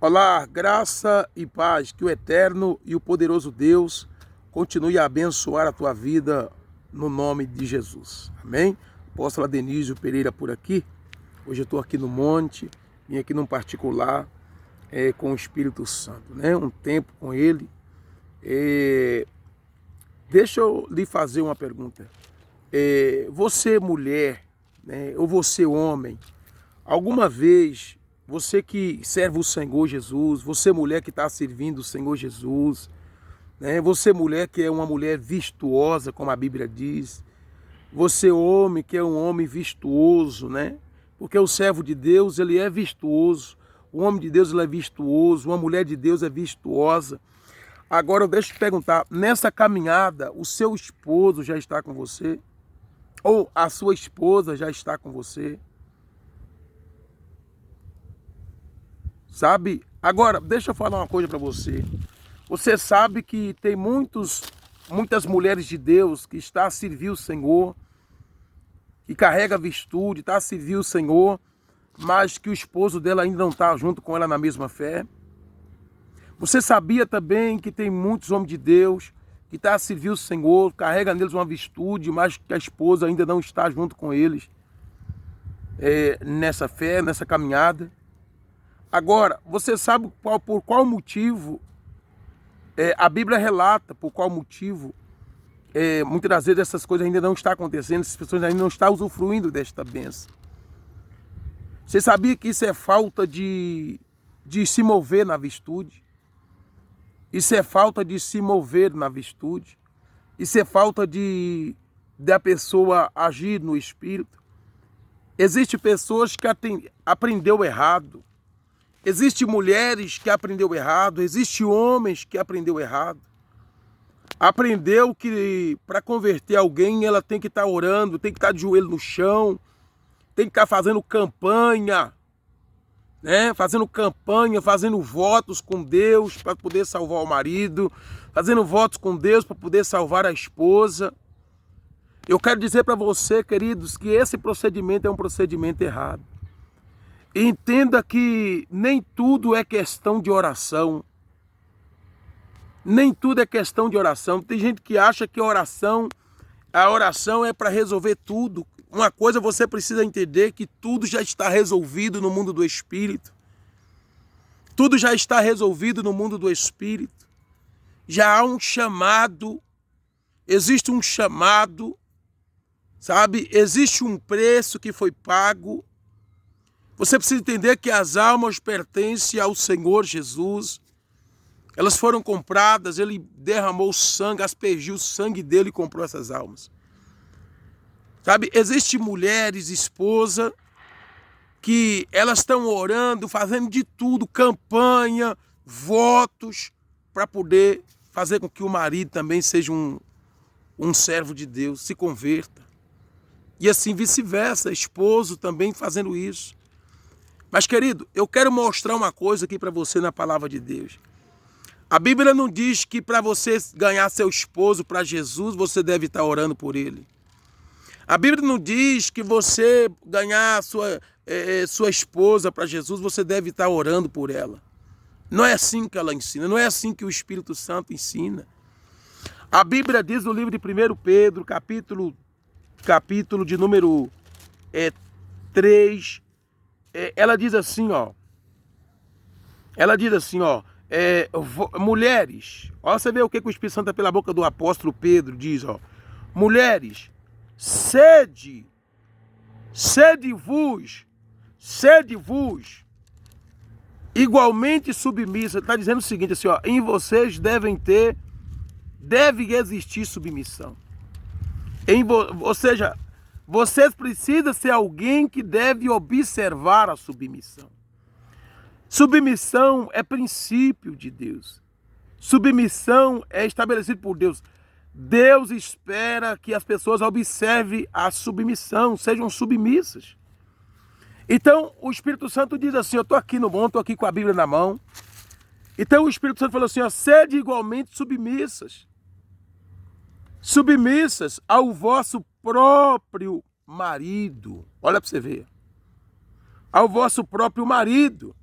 Olá, graça e paz, que o eterno e o poderoso Deus continue a abençoar a tua vida no nome de Jesus. Amém? Apóstolo Adenísio Pereira por aqui. Hoje eu estou aqui no monte, vim aqui num particular com o Espírito Santo, né? Um tempo com ele. Deixa eu lhe fazer uma pergunta. Você mulher, né? Ou você homem, alguma vez você que serve o Senhor Jesus, você mulher que está servindo o Senhor Jesus, né? Você mulher que é uma mulher virtuosa, como a Bíblia diz, você homem que é um homem virtuoso, né? Porque o servo de Deus, ele é virtuoso, o homem de Deus ele é virtuoso, uma mulher de Deus é virtuosa. Agora deixa eu te perguntar, nessa caminhada, o seu esposo já está com você? Ou a sua esposa já está com você? Sabe? Agora, deixa eu falar uma coisa para você. Você sabe que tem muitas mulheres de Deus que estão a servir o Senhor, que carrega virtude, está a servir o Senhor, mas que o esposo dela ainda não está junto com ela na mesma fé. Você sabia também que tem muitos homens de Deus que estão a servir o Senhor, carrega neles uma virtude, mas que a esposa ainda não está junto com eles nessa fé, nessa caminhada? Agora, você sabe por qual motivo a Bíblia relata por qual motivo muitas das vezes essas coisas ainda não estão acontecendo, essas pessoas ainda não estão usufruindo desta bênção. Você sabia que isso é falta de se mover na virtude? Isso é falta de se mover na virtude? Isso é falta da pessoa agir no Espírito? Existem pessoas que aprendeu errado. Existem mulheres que aprendeu errado, existem homens que aprendeu errado. Aprendeu que para converter alguém ela tem que estar orando, tem que estar de joelho no chão, tem que estar fazendo campanha, né? Fazendo campanha, fazendo votos com Deus para poder salvar o marido, fazendo votos com Deus para poder salvar a esposa. Eu quero dizer para você, queridos, que esse procedimento é um procedimento errado. Entenda que nem tudo é questão de oração. Nem tudo é questão de oração. Tem gente que acha que a oração é para resolver tudo. Uma coisa você precisa entender, que tudo já está resolvido no mundo do Espírito. Tudo já está resolvido no mundo do Espírito. Já há um chamado, existe um chamado, sabe? Existe um preço que foi pago. Você precisa entender que as almas pertencem ao Senhor Jesus. Elas foram compradas, ele derramou sangue, aspergiu o sangue dele e comprou essas almas. Sabe, existem mulheres, esposa, que elas estão orando, fazendo de tudo, campanha, votos, para poder fazer com que o marido também seja um servo de Deus, se converta. E assim vice-versa, esposo também fazendo isso. Mas, querido, eu quero mostrar uma coisa aqui para você na palavra de Deus. A Bíblia não diz que para você ganhar seu esposo para Jesus, você deve estar orando por ele. A Bíblia não diz que você ganhar sua esposa para Jesus, você deve estar orando por ela. Não é assim que ela ensina, não é assim que o Espírito Santo ensina. A Bíblia diz no livro de 1 Pedro, capítulo de número 3, ela diz assim, ó. Mulheres, ó, você vê o que o Espírito Santo pela boca do apóstolo Pedro diz, ó. Mulheres, sede-vos igualmente submissa. Está dizendo o seguinte, assim, ó, em vocês deve existir submissão. Ou seja, vocês precisam ser alguém que deve observar a submissão. Submissão é princípio de Deus. Submissão é estabelecido por Deus. Deus espera que as pessoas observem a submissão, sejam submissas. Então, o Espírito Santo diz assim, eu estou aqui no monte, estou aqui com a Bíblia na mão. Então, o Espírito Santo falou assim, ó, sede igualmente submissas. Submissas ao vosso próprio marido. Olha para você ver. Ao vosso próprio marido.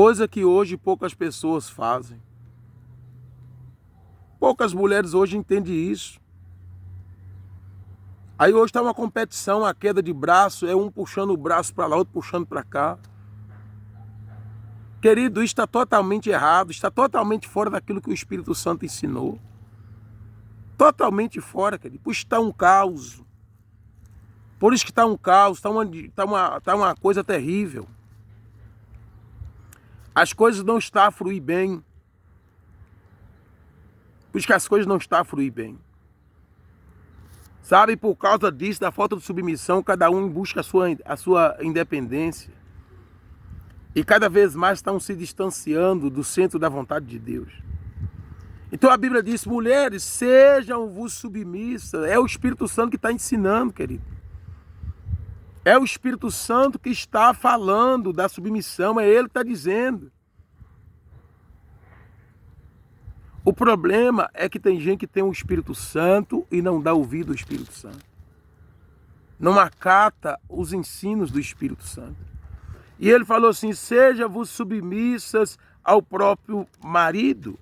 Coisa que hoje poucas pessoas fazem. Poucas mulheres hoje entendem isso. Aí hoje está uma competição, a queda de braço, é um puxando o braço para lá, outro puxando para cá. Querido, isso está totalmente errado, está totalmente fora daquilo que o Espírito Santo ensinou. Totalmente fora, querido. Por isso está um caos. Por isso que está um caos, está uma coisa terrível. As coisas não estão a fluir bem. Por isso que as coisas não estão a fluir bem. Sabe, por causa disso, da falta de submissão, cada um busca a sua independência. E cada vez mais estão se distanciando do centro da vontade de Deus. Então a Bíblia diz, mulheres, sejam-vos submissas. É o Espírito Santo que está ensinando, querido. É o Espírito Santo que está falando da submissão, é Ele que está dizendo. O problema é que tem gente que tem o Espírito Santo e não dá ouvido ao Espírito Santo. Não acata os ensinos do Espírito Santo. E ele falou assim, seja-vos submissas ao próprio marido.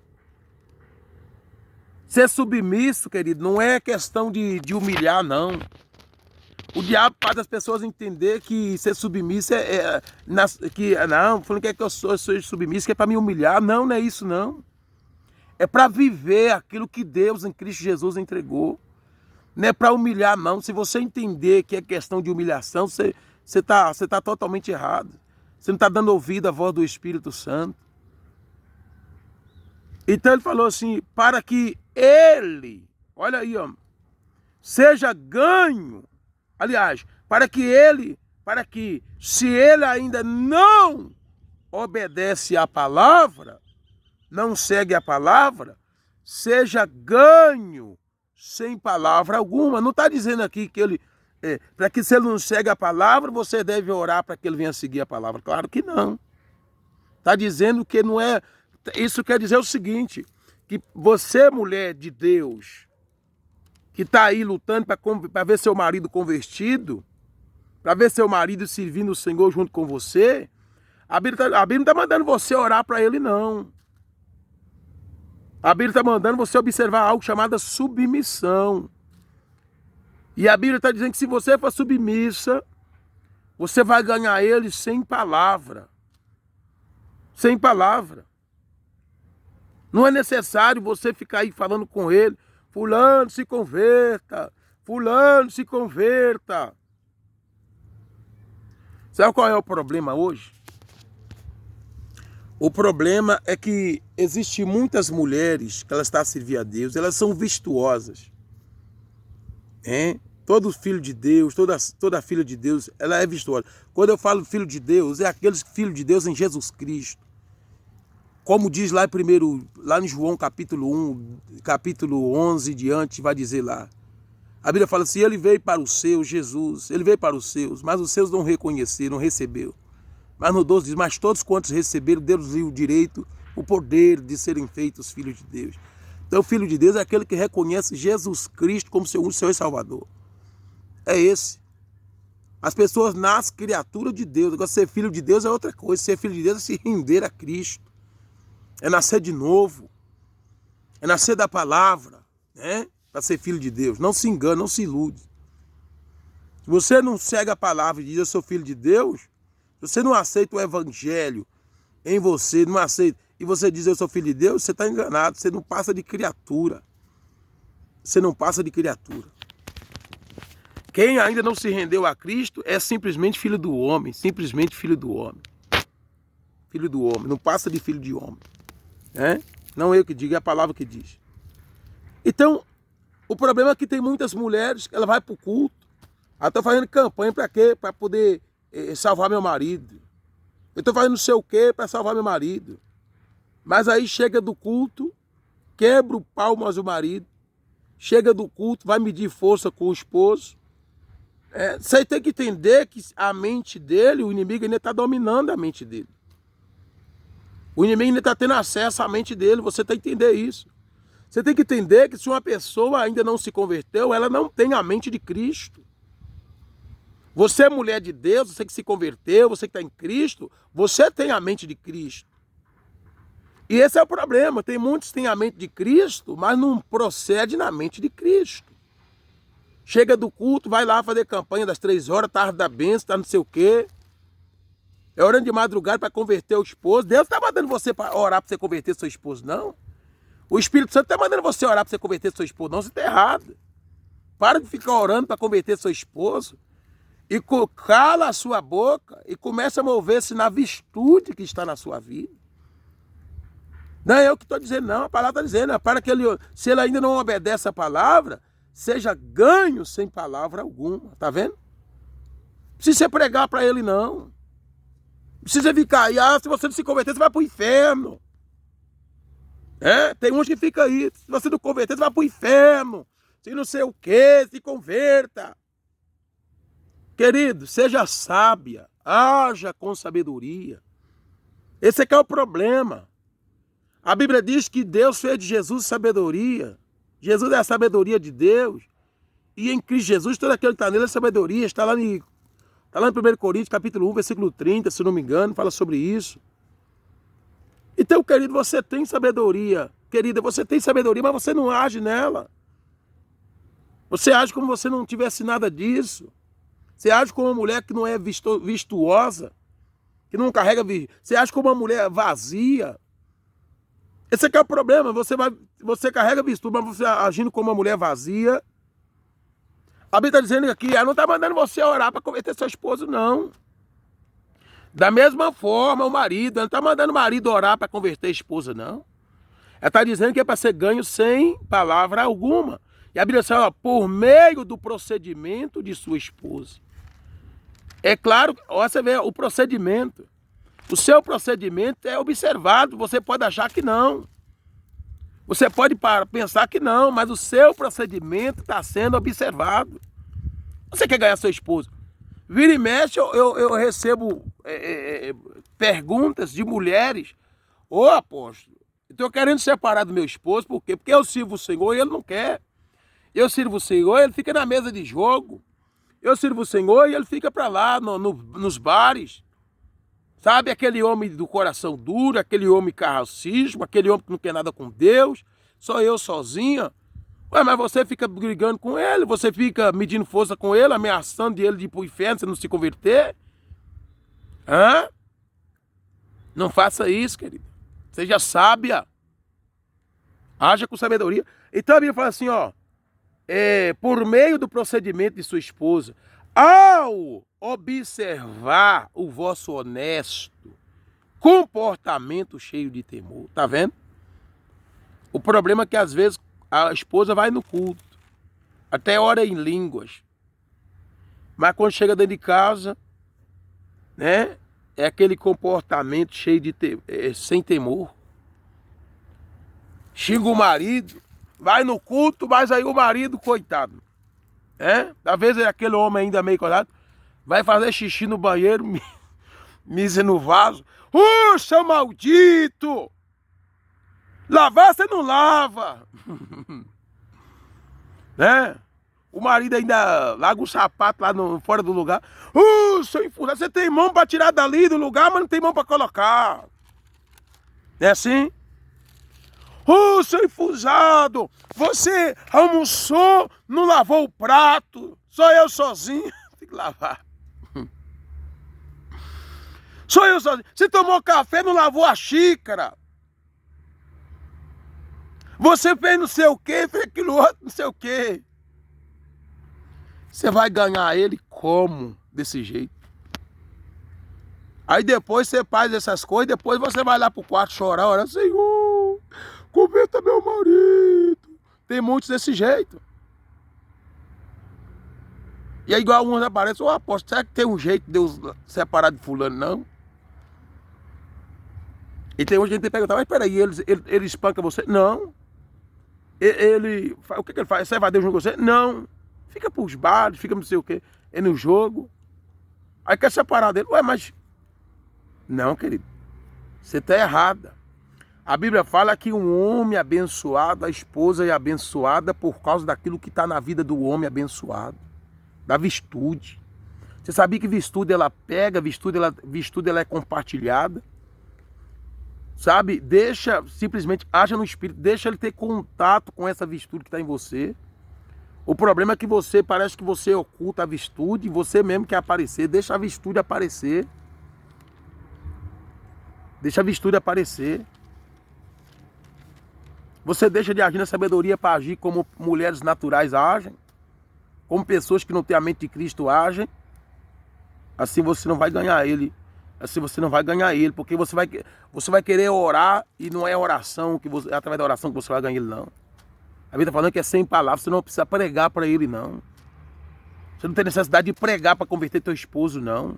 Ser submisso, querido, não é questão de humilhar, não. O diabo faz as pessoas entender que ser submisso não, falando que eu sou submisso, que é para me humilhar. Não, não é isso, não. É para viver aquilo que Deus em Cristo Jesus entregou. Não é para humilhar, não. Se você entender que é questão de humilhação, você tá totalmente errado. Você não está dando ouvido à voz do Espírito Santo. Então ele falou assim, para que ele, olha aí, ó, seja ganho. Aliás, para que se ele ainda não obedece à palavra, não segue a palavra, seja ganho sem palavra alguma. Não está dizendo aqui que ele, para que se ele não segue a palavra, você deve orar para que ele venha seguir a palavra. Claro que não. Está dizendo que não é... Isso quer dizer o seguinte, que você, mulher de Deus, que está aí lutando para ver seu marido convertido, para ver seu marido servindo o Senhor junto com você, a Bíblia não está mandando você orar para ele, não. A Bíblia está mandando você observar algo chamado submissão. E a Bíblia está dizendo que se você for submissa, você vai ganhar ele sem palavra. Sem palavra. Não é necessário você ficar aí falando com ele, fulano se converta, fulano se converta. Sabe qual é o problema hoje? O problema é que existem muitas mulheres que elas estão a servir a Deus, elas são virtuosas. Todo filho de Deus, toda filha de Deus, ela é virtuosa. Quando eu falo filho de Deus, é aqueles filhos de Deus em Jesus Cristo. Como diz lá em João capítulo 1, capítulo 11 diante, vai dizer lá. A Bíblia fala assim, ele veio para os seus, Jesus, ele veio para os seus, mas os seus não reconheceram, não recebeu. Mas no 12 diz, mas todos quantos receberam, Deus-lhes o direito, o poder de serem feitos filhos de Deus. Então o filho de Deus é aquele que reconhece Jesus Cristo como seu Senhor e Salvador. É esse. As pessoas nascem criatura de Deus. Agora ser filho de Deus é outra coisa. Ser filho de Deus é se render a Cristo. É nascer de novo. É nascer da palavra, né? Para ser filho de Deus. Não se engane, não se ilude. Se você não segue a palavra e diz eu sou filho de Deus, se você não aceita o evangelho em você, não aceita, e você diz eu sou filho de Deus, você está enganado, você não passa de criatura. Você não passa de criatura. Quem ainda não se rendeu a Cristo é simplesmente filho do homem, simplesmente filho do homem. Filho do homem, não passa de filho de homem. Não eu que digo, é a palavra que diz. Então, o problema é que tem muitas mulheres que ela vai para o culto, ela está fazendo campanha para quê? Para poder salvar meu marido. Eu estou fazendo não sei o quê para salvar meu marido. Mas aí chega do culto, quebra o palmas do marido, chega do culto, vai medir força com o esposo. Você tem que entender que a mente dele, o inimigo ainda está dominando a mente dele. O inimigo ainda está tendo acesso à mente dele, você tem que entender isso. Você tem que entender que se uma pessoa ainda não se converteu, ela não tem a mente de Cristo. Você é mulher de Deus, você que se converteu, você que está em Cristo, você tem a mente de Cristo. E esse é o problema. Tem muitos que têm a mente de Cristo, mas não procede na mente de Cristo. Chega do culto, vai lá fazer campanha das 3 horas, tarde da bênção, tá não sei o quê. É orando de madrugada para converter o esposo. Deus está mandando você para orar para você converter seu esposo, não. O Espírito Santo está mandando você orar para você converter seu esposo, não. Você está errado. Para de ficar orando para converter seu esposo. E cala a sua boca e começa a mover-se na virtude que está na sua vida. Não é eu que estou dizendo, não. A palavra está dizendo. Para que ele, se ele ainda não obedece a palavra, seja ganho sem palavra alguma. Está vendo? Não precisa você pregar para ele, não. Não precisa ficar aí. Se você não se converter, você vai para o inferno. Tem uns que fica aí. Se você não converter, você vai para o inferno. Se não sei o quê, se converta. Querido, seja sábia. Haja com sabedoria. Esse aqui é o problema. A Bíblia diz que Deus fez de Jesus sabedoria. Jesus é a sabedoria de Deus. E em Cristo Jesus, todo aquele que está nele é sabedoria. Está lá em 1 Coríntios, capítulo 1, versículo 30, se não me engano, fala sobre isso. Então, querido, você tem sabedoria. Querida, você tem sabedoria, mas você não age nela. Você age como se você não tivesse nada disso. Você age como uma mulher que não é virtuosa, que não carrega... Você age como uma mulher vazia. Esse aqui é o problema. Você carrega virtude, mas você agindo como uma mulher vazia. A Bíblia está dizendo aqui, ela não está mandando você orar para converter seu esposo, não. Da mesma forma, o marido, ela não está mandando o marido orar para converter a esposa, não. Ela está dizendo que é para ser ganho sem palavra alguma. E a Bíblia fala, por meio do procedimento de sua esposa. É claro, você vê o procedimento. O seu procedimento é observado, você pode achar que não. Você pode pensar que não, mas o seu procedimento está sendo observado. Você quer ganhar seu esposo? Vira e mexe, eu recebo perguntas de mulheres. Ô apóstolo, eu estou querendo separar do meu esposo, por quê? Porque eu sirvo o Senhor e ele não quer. Eu sirvo o Senhor e ele fica na mesa de jogo. Eu sirvo o Senhor e ele fica para lá nos bares. Sabe, aquele homem do coração duro, aquele homem carracismo, aquele homem que não quer nada com Deus, só eu sozinha. Ué, mas você fica brigando com ele, você fica medindo força com ele, ameaçando ele de ir para o inferno se não se converter. Não faça isso, querido. Seja sábia. Haja com sabedoria. Então a Bíblia fala assim, por meio do procedimento de sua esposa, ao observar o vosso honesto comportamento cheio de temor. Tá vendo? O problema é que às vezes a esposa vai no culto, até ora em línguas, mas quando chega dentro de casa, né, é aquele comportamento cheio de sem temor. Xinga o marido, vai no culto, mas aí o marido, coitado, talvez aquele homem ainda meio coitado, vai fazer xixi no banheiro, misa no vaso. Seu maldito! Lavar você não lava. Né? O marido ainda larga o sapato lá fora do lugar. Seu infundado, você tem mão para tirar dali do lugar, mas não tem mão para colocar. É assim? Seu infusado, você almoçou, não lavou o prato, só eu sozinho, tem que lavar. Só eu sozinho. Você tomou café, não lavou a xícara. Você fez não sei o quê, fez aquilo outro, não sei o quê. Você vai ganhar ele como? Desse jeito. Aí depois você faz essas coisas, depois você vai lá pro quarto chorar, ora, Senhor, converta meu marido. Tem muitos desse jeito. E é igual alguns aparecem, apóstolo, será que tem um jeito de Deus separar de fulano? Não. E tem hoje a gente tem que perguntar, mas peraí, ele espanca você? Não. O que ele faz? Você vai Deus com você? Não. Fica pros bares, fica não sei o quê. É no jogo. Aí quer separar dele. Ué, mas... Não, querido. Você está errada. A Bíblia fala que um homem abençoado, a esposa é abençoada por causa daquilo que está na vida do homem abençoado. Da virtude. Você sabia que virtude ela pega, virtude ela é compartilhada? sabe? Deixa, simplesmente, haja no espírito, deixa ele ter contato com essa virtude que está em você. O problema é que você, parece que você oculta a virtude, você mesmo quer aparecer, deixa a virtude aparecer. Deixa a virtude aparecer. Você deixa de agir na sabedoria para agir como mulheres naturais agem, como pessoas que não têm a mente de Cristo agem. Assim você não vai ganhar ele. Assim você não vai ganhar ele, porque você vai querer orar e não é oração que você, é através da oração que você vai ganhar ele, não. A Bíblia está falando que é sem palavras, você não precisa pregar para ele, não. Você não tem necessidade de pregar para converter teu esposo, não.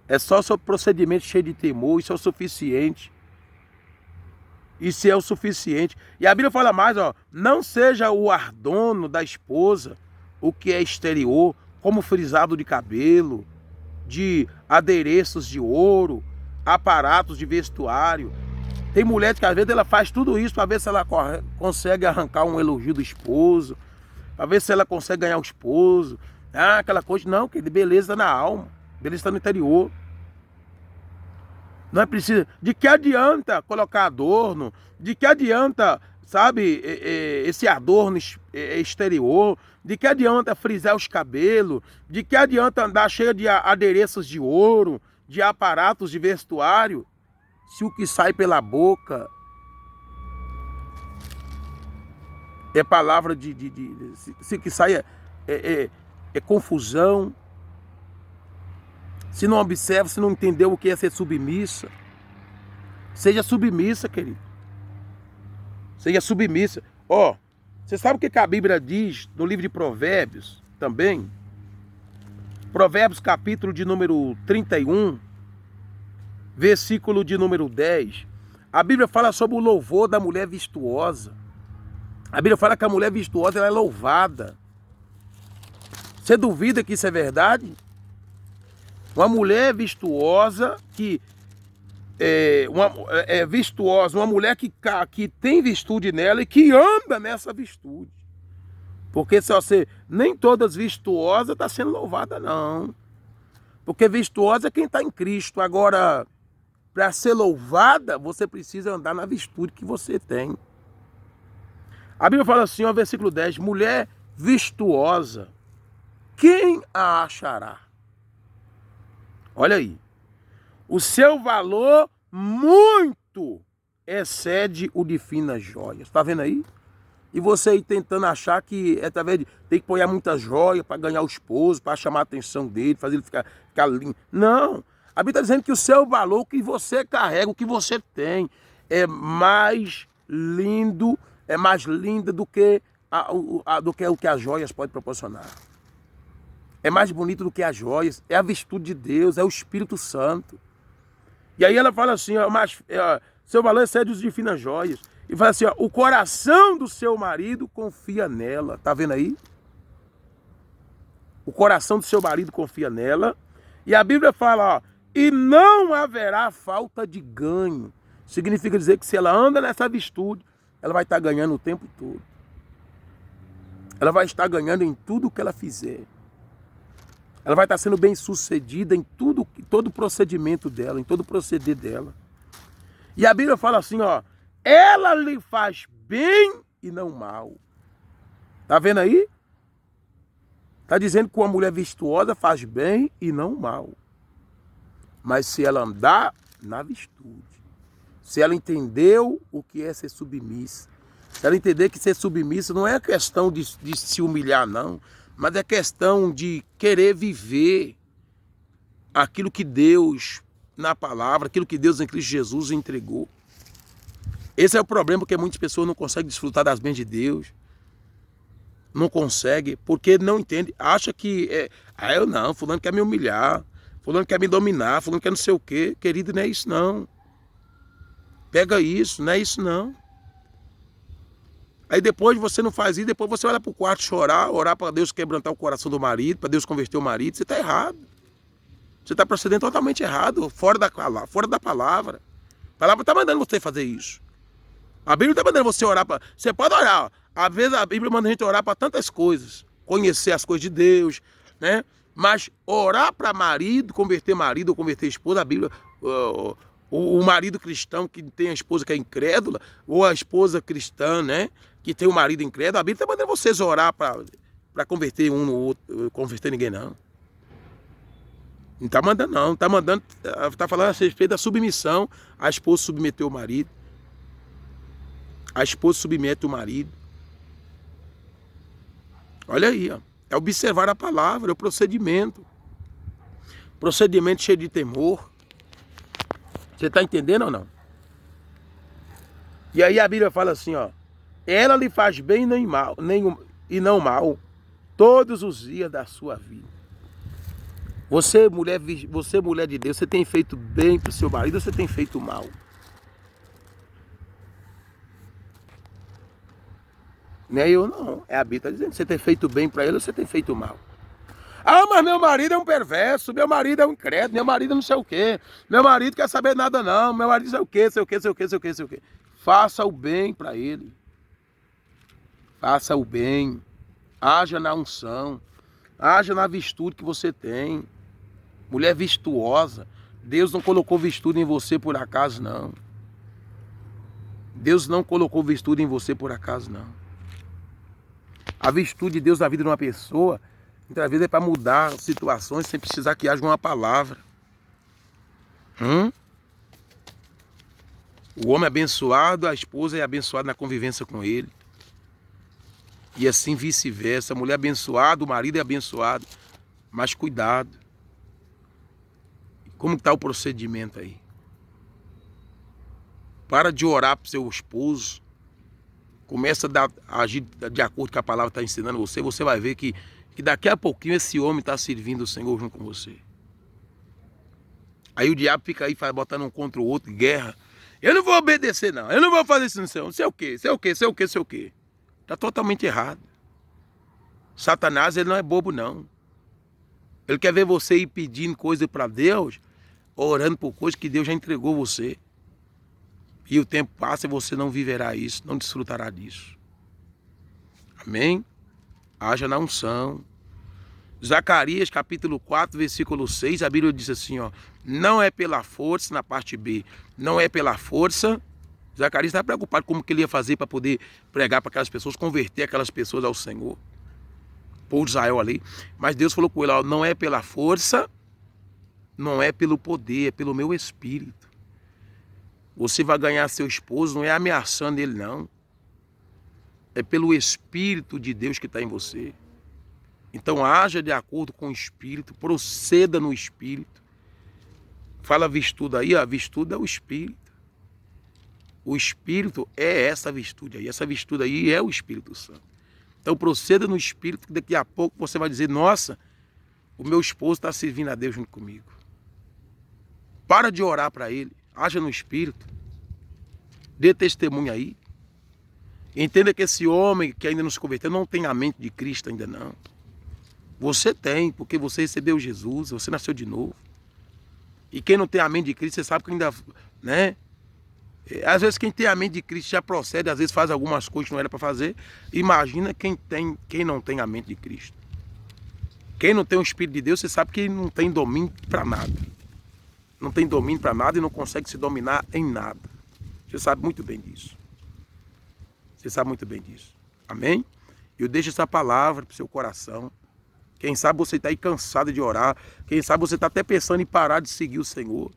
É só o seu procedimento cheio de temor, isso é o suficiente. Isso é o suficiente. E a Bíblia fala mais, ó, não seja o adorno da esposa, o que é exterior, como frisado de cabelo, de adereços de ouro, aparatos de vestuário. Tem mulher que às vezes ela faz tudo isso para ver se ela consegue arrancar um elogio do esposo, para ver se ela consegue ganhar o esposo. Ah, aquela coisa, não, que beleza na alma, beleza está no interior. Não é preciso. De que adianta colocar adorno? De que adianta, sabe, esse adorno exterior? De que adianta frisar os cabelos? De que adianta andar cheio de adereços de ouro, de aparatos de vestuário? Se o que sai pela boca é palavra se o que sai é confusão. Se não observa, se não entendeu o que é ser submissa, seja submissa, querido. Seja submissa. Ó, você sabe o que a Bíblia diz no livro de Provérbios também? Provérbios capítulo de número 31, versículo de número 10. A Bíblia fala sobre o louvor da mulher virtuosa. A Bíblia fala que a mulher virtuosa ela é louvada. Você duvida que isso é verdade? Uma mulher virtuosa que virtuosa, uma mulher que tem virtude nela e que anda nessa virtude. Porque se você, nem todas virtuosas está sendo louvada, não. Porque virtuosa é quem está em Cristo. Agora, para ser louvada, você precisa andar na virtude que você tem. A Bíblia fala assim, ó, versículo 10, mulher virtuosa, quem a achará? Olha aí, o seu valor muito excede o de finas joias. Está vendo aí? E você aí tentando achar que é através de tem que pôr muitas joias para ganhar o esposo, para chamar a atenção dele, fazer ele ficar lindo. Não, a Bíblia está dizendo que o seu valor, o que você carrega, o que você tem, é mais lindo, é mais linda do que o que as joias podem proporcionar. É mais bonito do que as joias, é a virtude de Deus, é o Espírito Santo. E aí ela fala assim, ó, seu valor excede os de finas joias. E fala assim, ó, o coração do seu marido confia nela. Tá vendo aí? O coração do seu marido confia nela. E a Bíblia fala, ó, e não haverá falta de ganho. Significa dizer que se ela anda nessa virtude, ela vai estar ganhando o tempo todo. Ela vai estar ganhando em tudo que ela fizer. Ela vai estar sendo bem sucedida em todo o procedimento dela, em todo o proceder dela. E a Bíblia fala assim, ó, ela lhe faz bem e não mal. Tá vendo aí? Tá dizendo que uma mulher virtuosa faz bem e não mal. Mas se ela andar na virtude, se ela entendeu o que é ser submissa, se ela entender que ser submissa não é questão de se humilhar, não, mas é questão de querer viver aquilo que Deus, na palavra, aquilo que Deus em Cristo Jesus entregou. Esse é o problema, porque muitas pessoas não conseguem desfrutar das bênçãos de Deus. Não consegue, porque não entende. Acha que, eu não, fulano quer me humilhar, fulano quer me dominar, fulano quer não sei o quê. Querido, não é isso não. Pega isso, não é isso não. Aí depois você não faz isso, depois você vai lá para o quarto chorar, orar para Deus quebrantar o coração do marido, para Deus converter o marido. Você está errado. Você está procedendo totalmente errado, fora da palavra. A palavra está mandando você fazer isso. A Bíblia está mandando você orar para... Você pode orar, ó. Às vezes a Bíblia manda a gente orar para tantas coisas. Conhecer as coisas de Deus, né? Mas orar para marido, converter esposa, a Bíblia... O marido cristão que tem a esposa que é incrédula, ou a esposa cristã, né, que tem o marido incrédulo, a Bíblia está mandando vocês orar para converter um no outro, converter ninguém, não. Não está mandando, não. Está mandando, está falando a respeito da submissão. A esposa submeteu o marido. A esposa submete o marido. Olha aí, ó. É observar a palavra, é o procedimento. Procedimento cheio de temor. Você está entendendo ou não? E aí a Bíblia fala assim, ó. Ela lhe faz bem e não mal todos os dias da sua vida. Você, mulher de Deus, você tem feito bem para o seu marido ou você tem feito mal? Não é eu não, é a Bíblia está dizendo. Você tem feito bem para ele ou você tem feito mal? Ah, mas meu marido é um perverso, meu marido é um incrédulo, meu marido não sei o quê, meu marido quer saber nada não, meu marido sei o quê, sei o quê, sei o quê, sei o quê, sei o quê. Faça o bem para ele. Faça o bem. Haja na unção. Haja na virtude que você tem. Mulher virtuosa. Deus não colocou virtude em você por acaso, não. Deus não colocou virtude em você por acaso, não. A virtude de Deus na vida de uma pessoa, muitas vezes é para mudar situações sem precisar que haja uma palavra. O homem é abençoado, a esposa é abençoada na convivência com ele. E assim vice-versa. A mulher é abençoada, o marido é abençoado. Mas cuidado. Como está o procedimento aí? Para de orar para o seu esposo. Começa a agir de acordo com a palavra está ensinando você. Você vai ver que daqui a pouquinho esse homem está servindo o Senhor junto com você. Aí o diabo fica aí botando um contra o outro, guerra. Eu não vou obedecer não, eu não vou fazer isso não sei o quê, sei o quê, sei o quê, sei o quê. Está totalmente errado. Satanás, ele não é bobo não. Ele quer ver você ir pedindo coisa para Deus, orando por coisas que Deus já entregou você. E o tempo passa e você não viverá isso, não desfrutará disso. Amém? Haja na unção. Zacarias capítulo 4, versículo 6, a Bíblia diz assim, ó. Não é pela força, na parte B, não é pela força. Zacarias estava preocupado como que ele ia fazer para poder pregar para aquelas pessoas, converter aquelas pessoas ao Senhor. O povo de Israel ali. Mas Deus falou com ele, ó, não é pela força, não é pelo poder, é pelo meu espírito. Você vai ganhar seu esposo, não é ameaçando ele não. É pelo Espírito de Deus que está em você. Então haja de acordo com o Espírito, proceda no Espírito. Fala virtude aí, a virtude é o Espírito. O Espírito é essa virtude aí. Essa virtude aí é o Espírito Santo. Então proceda no Espírito, que daqui a pouco você vai dizer, nossa, o meu esposo está servindo a Deus junto comigo. Para de orar para ele. Haja no Espírito. Dê testemunho aí. Entenda que esse homem que ainda não se converteu não tem a mente de Cristo ainda não. Você tem, porque você recebeu Jesus, você nasceu de novo. E quem não tem a mente de Cristo, você sabe que ainda, né? Às vezes quem tem a mente de Cristo já procede, às vezes faz algumas coisas que não era para fazer. Imagina quem não tem a mente de Cristo. Quem não tem o Espírito de Deus, você sabe que não tem domínio para nada. Não tem domínio para nada e não consegue se dominar em nada. Você sabe muito bem disso. Você sabe muito bem disso. Amém? Eu deixo essa palavra para o seu coração. Quem sabe você está aí cansado de orar. Quem sabe você está até pensando em parar de seguir o Senhor.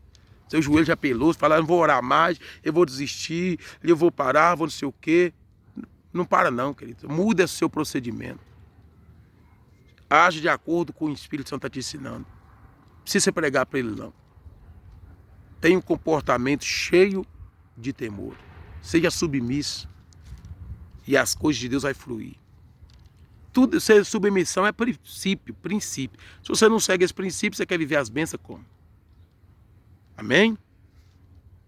Seu joelho já pelou, você fala, eu não vou orar mais, eu vou desistir, eu vou parar, vou não sei o quê. Não para não, querido. Muda o seu procedimento. Age de acordo com o Espírito Santo está te ensinando. Não precisa pregar para ele não. Tenha um comportamento cheio de temor. Seja submisso. E as coisas de Deus vai fluir. Tudo, ser submissão é princípio. Se você não segue esse princípio, você quer viver as bênçãos como? Amém?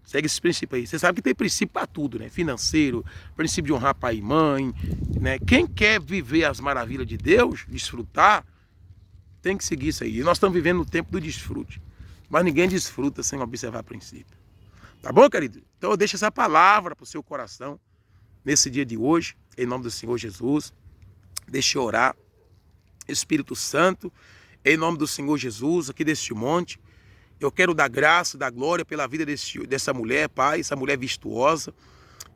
Segue esse princípio aí. Você sabe que tem princípio para tudo, né? Financeiro, princípio de honrar pai e mãe, né? Quem quer viver as maravilhas de Deus, desfrutar, tem que seguir isso aí. E nós estamos vivendo no tempo do desfrute. Mas ninguém desfruta sem observar princípio. Tá bom, querido? Então eu deixo essa palavra para o seu coração nesse dia de hoje, em nome do Senhor Jesus. Deixe eu orar. Espírito Santo, em nome do Senhor Jesus, aqui deste monte, Eu quero dar graça, dar glória pela vida dessa mulher, Pai, essa mulher virtuosa,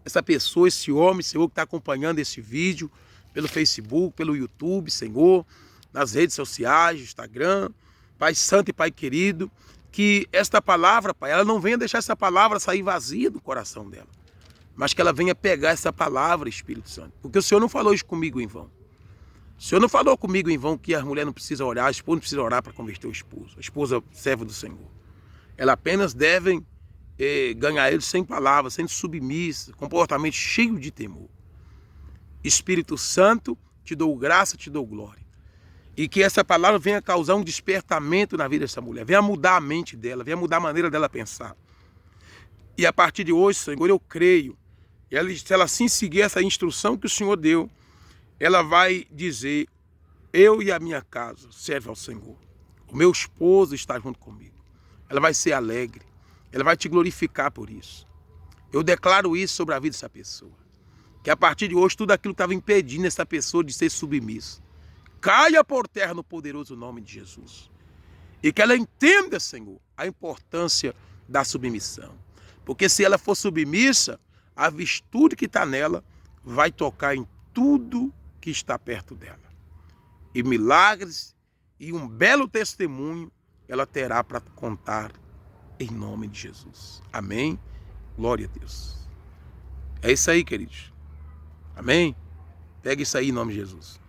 essa pessoa, esse homem, Senhor, que está acompanhando esse vídeo pelo Facebook, pelo YouTube, Senhor, nas redes sociais, Instagram. Pai santo e Pai querido, que esta palavra, Pai, ela não venha deixar essa palavra sair vazia do coração dela, mas que ela venha pegar essa palavra, Espírito Santo, porque o Senhor não falou isso comigo em vão. O Senhor não falou comigo em vão que a mulher não precisa orar, a esposa não precisa orar para converter o esposo. A esposa serva do Senhor. Ela apenas deve ganhar ele sem palavras, sendo submissa, comportamento cheio de temor. Espírito Santo, te dou graça, te dou glória. E que essa palavra venha causar um despertamento na vida dessa mulher, venha mudar a mente dela, venha mudar a maneira dela pensar. E a partir de hoje, Senhor, eu creio, se ela sim seguir essa instrução que o Senhor deu, ela vai dizer: eu e a minha casa servem ao Senhor. O meu esposo está junto comigo. Ela vai ser alegre. Ela vai te glorificar por isso. Eu declaro isso sobre a vida dessa pessoa. Que a partir de hoje, tudo aquilo que estava impedindo essa pessoa de ser submissa, caia por terra no poderoso nome de Jesus. E que ela entenda, Senhor, a importância da submissão. Porque se ela for submissa, a virtude que está nela vai tocar em tudo que está perto dela. E milagres e um belo testemunho ela terá para contar em nome de Jesus. Amém? Glória a Deus. É isso aí, queridos. Amém? Pega isso aí em nome de Jesus.